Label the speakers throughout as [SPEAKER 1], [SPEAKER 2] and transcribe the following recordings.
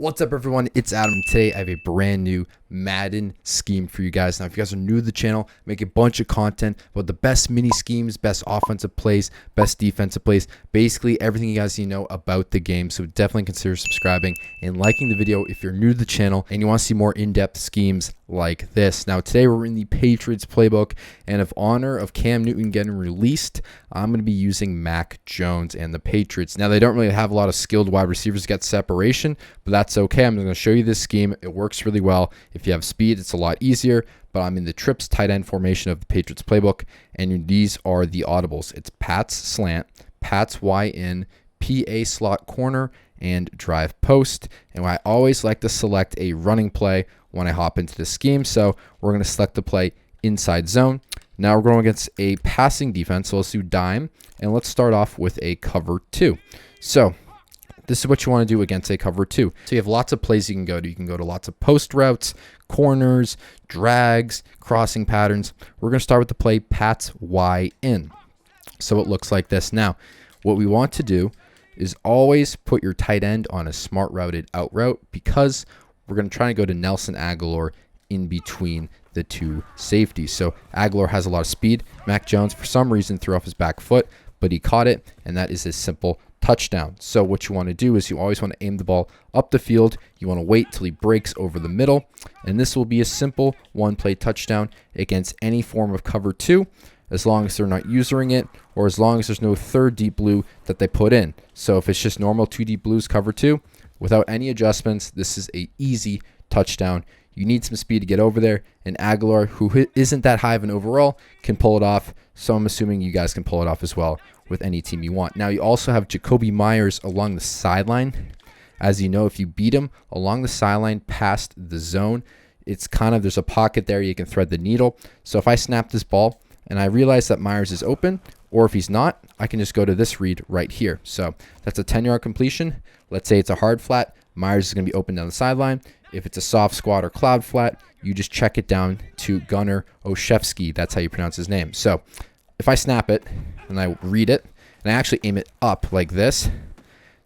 [SPEAKER 1] What's up, everyone? It's Adam. Today I have a brand new Madden scheme for you guys. Now, if you guys are new to the channel, I make a bunch of content about the best mini schemes, best offensive plays, best defensive plays, basically everything you guys need to know about the game. So definitely consider subscribing and liking the video if you're new to the channel and you want to see more in-depth schemes like this. Now, today we're in the Patriots playbook, and in honor of Cam Newton getting released, I'm going to be using Mac Jones and the Patriots. Now, they don't really have a lot of skilled wide receivers to get separation, but that's okay. I'm going to show you this scheme. It works really well. If you have speed, it's a lot easier, but I'm in the trips tight end formation of the Patriots playbook, and these are the audibles. It's Pats slant, Pats Y in, PA slot corner, and drive post. And I always like to select a running play when I hop into the scheme. So we're going to select the play inside zone. Now we're going against a passing defense. So let's do dime, and let's start off with a cover 2. So this is what you want to do against a cover 2. So you have lots of plays you can go to. You can go to lots of post routes, corners, drags, crossing patterns. We're going to start with the play Pats Y in. So it looks like this. Now, what we want to do is always put your tight end on a smart routed out route, because we're going to try to go to Nelson Agholor in between the two safeties. So Agholor has a lot of speed. Mac Jones, for some reason, threw off his back foot, but he caught it, and that is a simple touchdown. So what you want to do is you always want to aim the ball up the field. You want to wait till he breaks over the middle, and this will be a simple one-play touchdown against any form of cover 2, as long as they're not using it, or as long as there's no third deep blue that they put in. So if it's just normal 2 deep blues cover 2 without any adjustments, this is a easy touchdown. You need some speed to get over there, and Agholor, who isn't that high of an overall, can pull it off. So I'm assuming you guys can pull it off as well with any team you want. Now, you also have Jacoby Myers along the sideline. As you know, if you beat him along the sideline past the zone, it's kind of, there's a pocket there you can thread the needle. So if I snap this ball and I realize that Myers is open, or if he's not, I can just go to this read right here. So that's a 10-yard completion. Let's say it's a hard flat. Myers is going to be open down the sideline. If it's a soft squat or cloud flat, you just check it down to Gunnar Olszewski. That's how you pronounce his name. So if I snap it and I read it and I actually aim it up like this,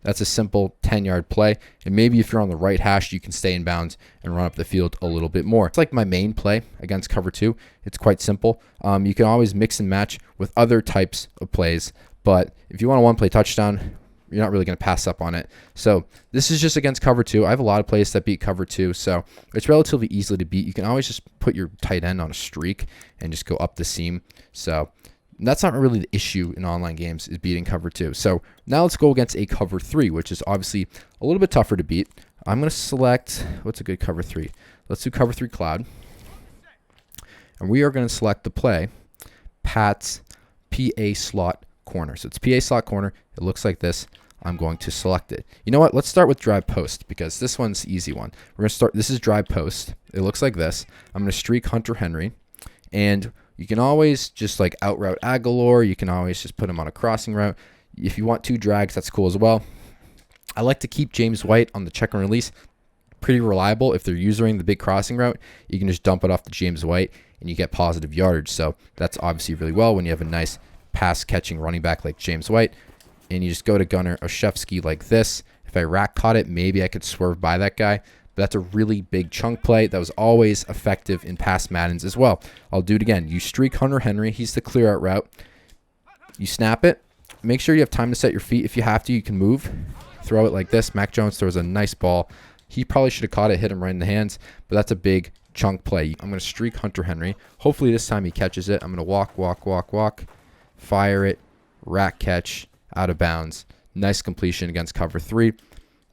[SPEAKER 1] that's a simple 10-yard play. And maybe if you're on the right hash, you can stay in bounds and run up the field a little bit more. It's like my main play against cover 2. It's quite simple. You can always mix and match with other types of plays, but if you want a one-play touchdown, you're not really going to pass up on it. So this is just against cover 2. I have a lot of plays that beat cover 2, so it's relatively easy to beat. You can always just put your tight end on a streak and just go up the seam. So that's not really the issue in online games, is beating cover 2. So now let's go against a cover 3, which is obviously a little bit tougher to beat. I'm going to select, what's a good cover 3? Let's do cover 3 cloud. And we are going to select the play Pats PA slot corner. So it's PA slot corner. It looks like this. I'm going to select it. You know what? Let's start with drive post, because this one's the easy one. We're going to start. This is drive post. It looks like this. I'm going to streak Hunter Henry, and you can always just like out route Agholor. You can always just put him on a crossing route. If you want 2 drags, that's cool as well. I like to keep James White on the check and release. Pretty reliable. If they're using the big crossing route, you can just dump it off to James White and you get positive yardage. So that's obviously really well when you have a nice pass catching running back like James White. And you just go to Gunnar Olszewski like this. If I rack caught it, maybe I could swerve by that guy. But that's a really big chunk play that was always effective in past Maddens as well. I'll do it again. You streak Hunter Henry. He's the clear out route. You snap it. Make sure you have time to set your feet. If you have to, you can move. Throw it like this. Mac Jones throws a nice ball. He probably should have caught it, hit him right in the hands. But that's a big chunk play. I'm going to streak Hunter Henry. Hopefully this time he catches it. I'm going to walk. Fire it. Rack catch. Out of bounds. Nice completion against cover 3.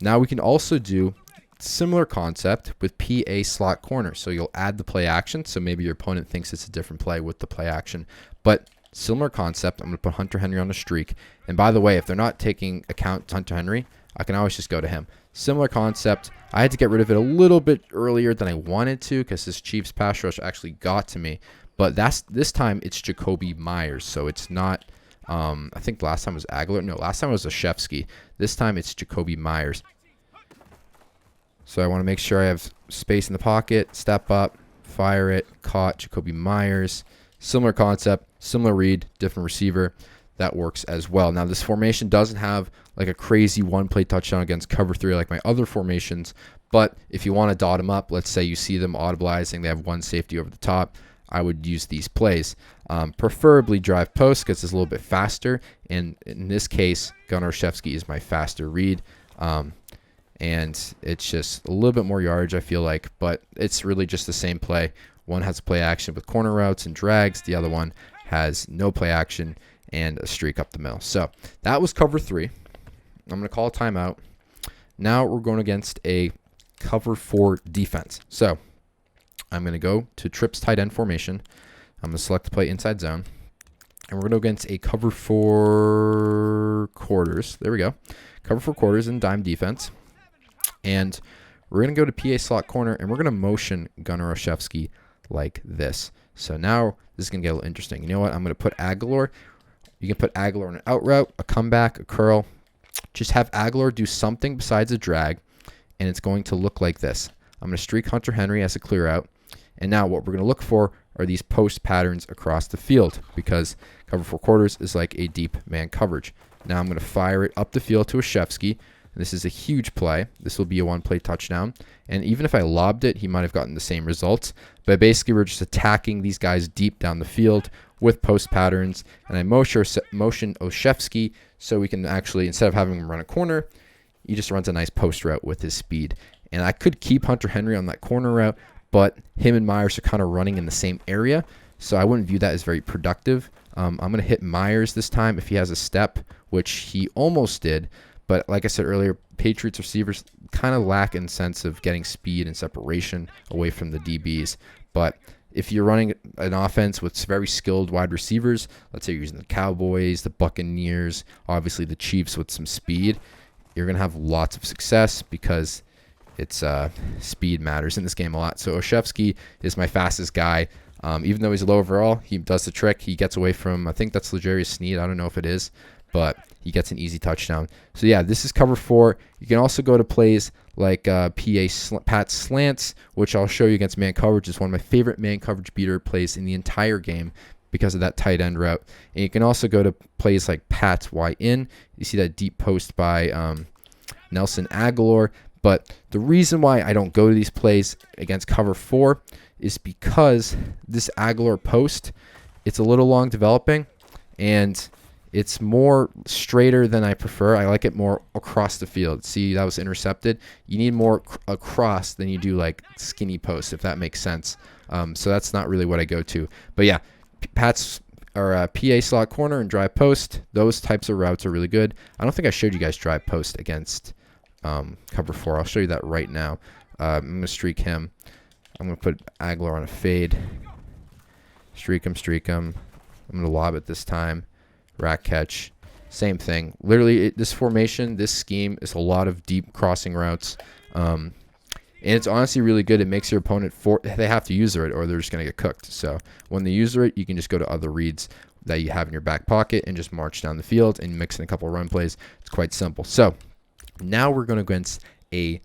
[SPEAKER 1] Now we can also do similar concept with PA slot corner. So you'll add the play action. So maybe your opponent thinks it's a different play with the play action. But similar concept. I'm going to put Hunter Henry on a streak. And by the way, if they're not taking account Hunter Henry, I can always just go to him. Similar concept. I had to get rid of it a little bit earlier than I wanted to, because this Chiefs pass rush actually got to me. But this time it's Jacoby Myers. So it's not... I think last time was Agholor. No, last time was Olszewski. This time it's Jacoby Myers. So I want to make sure I have space in the pocket. Step up, fire it, caught Jacoby Myers. Similar concept, similar read, different receiver. that works as well. Now, this formation doesn't have like a crazy one-play touchdown against cover 3 like my other formations, but if you want to dot them up, let's say you see them audibilizing, they have one safety over the top, I would use these plays. Preferably drive post because it's a little bit faster, and in this case, Gunnar Olszewski is my faster read, and it's just a little bit more yardage, I feel like, but it's really just the same play. One has play action with corner routes and drags, the other one has no play action and a streak up the middle. So that was cover 3. I'm going to call a timeout. Now we're going against a cover 4 defense. So I'm going to go to trips tight end formation. I'm going to select the play inside zone. And we're going to go against a cover 4 quarters. There we go. Cover 4 quarters in dime defense. And we're going to go to PA slot corner, and we're going to motion Gunnar Olszewski like this. So now this is going to get a little interesting. You know what? I'm going to put Aguilar. You can put Aguilar on an out route, a comeback, a curl. Just have Aguilar do something besides a drag, and it's going to look like this. I'm going to streak Hunter Henry as a clear out. And now what we're going to look for are these post patterns across the field, because cover 4 quarters is like a deep man coverage. Now I'm going to fire it up the field to Olszewski. This is a huge play. This will be a one-play touchdown. And even if I lobbed it, he might have gotten the same results. But basically, we're just attacking these guys deep down the field with post patterns. And I motion Olszewski so we can actually, instead of having him run a corner, he just runs a nice post route with his speed. And I could keep Hunter Henry on that corner route, but him and Myers are kind of running in the same area. So I wouldn't view that as very productive. I'm going to hit Myers this time if he has a step, which he almost did. But like I said earlier, Patriots receivers kind of lack in sense of getting speed and separation away from the DBs. But if you're running an offense with very skilled wide receivers, let's say you're using the Cowboys, the Buccaneers, obviously the Chiefs with some speed, you're going to have lots of success because it's speed matters in this game a lot. So Olszewski is my fastest guy. Even though he's low overall, he does the trick. He gets away from, I think that's L'Jarius Sneed. I don't know if it is, but he gets an easy touchdown. So yeah, this is cover 4. You can also go to plays like Pat slants, which I'll show you against man coverage. It's one of my favorite man coverage beater plays in the entire game because of that tight end route. And you can also go to plays like Pat Y in. You see that deep post by Nelson Aguilar. But the reason why I don't go to these plays against cover 4 is because this Aguilar post, it's a little long developing, and it's more straighter than I prefer. I like it more across the field. See, that was intercepted. You need more across than you do like skinny posts, if that makes sense. So that's not really what I go to. But yeah, Pat's or PA slot corner and drive post, those types of routes are really good. I don't think I showed you guys drive post against cover 4. I'll show you that right now. I'm going to streak him. I'm going to put Aguilar on a fade. Streak him. I'm going to lob it this time. Rack catch. Same thing. Literally, this formation, this scheme is a lot of deep crossing routes. And it's honestly really good. It makes your opponent, they have to user it or they're just going to get cooked. So when they user it, you can just go to other reads that you have in your back pocket and just march down the field and mix in a couple of run plays. It's quite simple. So now we're going to go against a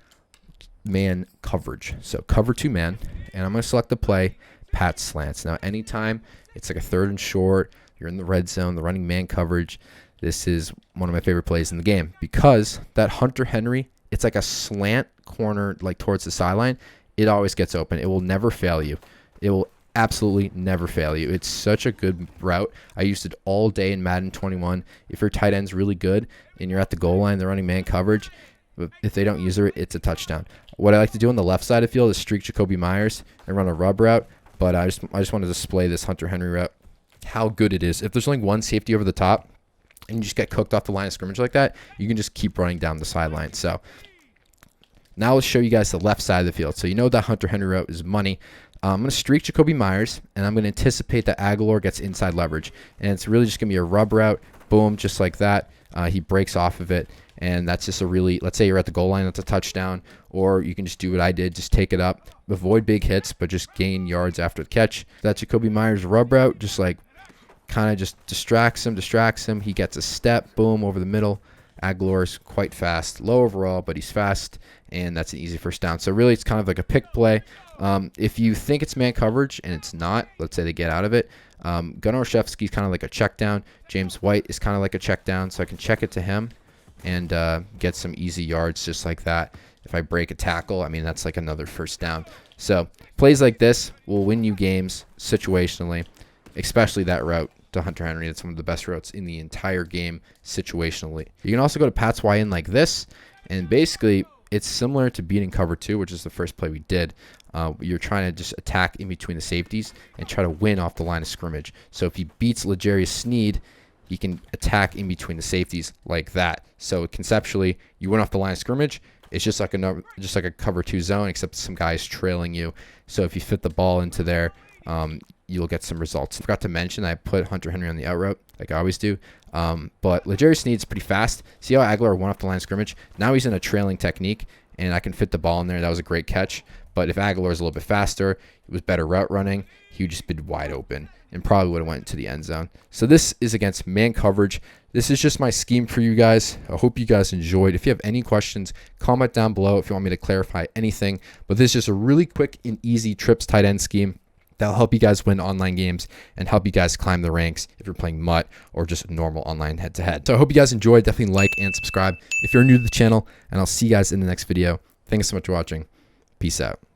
[SPEAKER 1] man coverage. So cover 2 man, and I'm going to select the play, Pat slants. Now anytime it's like a 3rd and short, you're in the red zone, the running man coverage, this is one of my favorite plays in the game because that Hunter Henry, it's like a slant corner like towards the sideline. It always gets open. It will never fail you. It will absolutely never fail you. It's such a good route. I used it all day in Madden 21. If your tight end's really good and you're at the goal line, they're running man coverage, if they don't use it, it's a touchdown. What I like to do on the left side of the field is streak Jacoby Myers and run a rub route, but I just want to display this Hunter Henry route, how good it is. If there's only one safety over the top and you just get cooked off the line of scrimmage like that, you can just keep running down the sideline. So now let's show you guys the left side of the field. So you know that Hunter Henry route is money. I'm going to streak Jacoby Myers, and I'm going to anticipate that Aguilar gets inside leverage. And it's really just going to be a rub route, boom, just like that. He breaks off of it, and that's just a really, let's say you're at the goal line, that's a touchdown, or you can just do what I did, just take it up, avoid big hits, but just gain yards after the catch. That Jacoby Myers rub route, just like kind of just distracts him. He gets a step, boom, over the middle. Aguilar's quite fast, low overall, but he's fast, and that's an easy first down. So really, it's kind of like a pick play. If you think it's man coverage and it's not, let's say they get out of it, Gunnar Olszewski is kind of like a check down. James White is kind of like a check down, so I can check it to him and get some easy yards just like that. If I break a tackle, I mean, that's like another first down. So plays like this will win you games situationally, especially that route to Hunter Henry. That's one of the best routes in the entire game situationally. You can also go to Pat's Y in like this, and basically it's similar to beating cover 2, which is the first play we did. You're trying to just attack in between the safeties and try to win off the line of scrimmage. So if he beats L'Jarius Sneed, he can attack in between the safeties like that. So conceptually, you win off the line of scrimmage. It's just like a cover 2 zone, except some guys trailing you. So if you fit the ball into there, you'll get some results. I forgot to mention I put Hunter Henry on the out route, like I always do. But L'Jarius Sneed's pretty fast. See how Aguilar went off the line of scrimmage? Now he's in a trailing technique, and I can fit the ball in there. That was a great catch. But if Aguilar's a little bit faster, it was better route running, he would just been wide open and probably would have went into the end zone. So this is against man coverage. This is just my scheme for you guys. I hope you guys enjoyed. If you have any questions, comment down below if you want me to clarify anything. But this is just a really quick and easy trips tight end scheme that'll help you guys win online games and help you guys climb the ranks if you're playing MUT or just normal online head-to-head. So I hope you guys enjoyed. Definitely like and subscribe if you're new to the channel, and I'll see you guys in the next video. Thanks so much for watching. Peace out.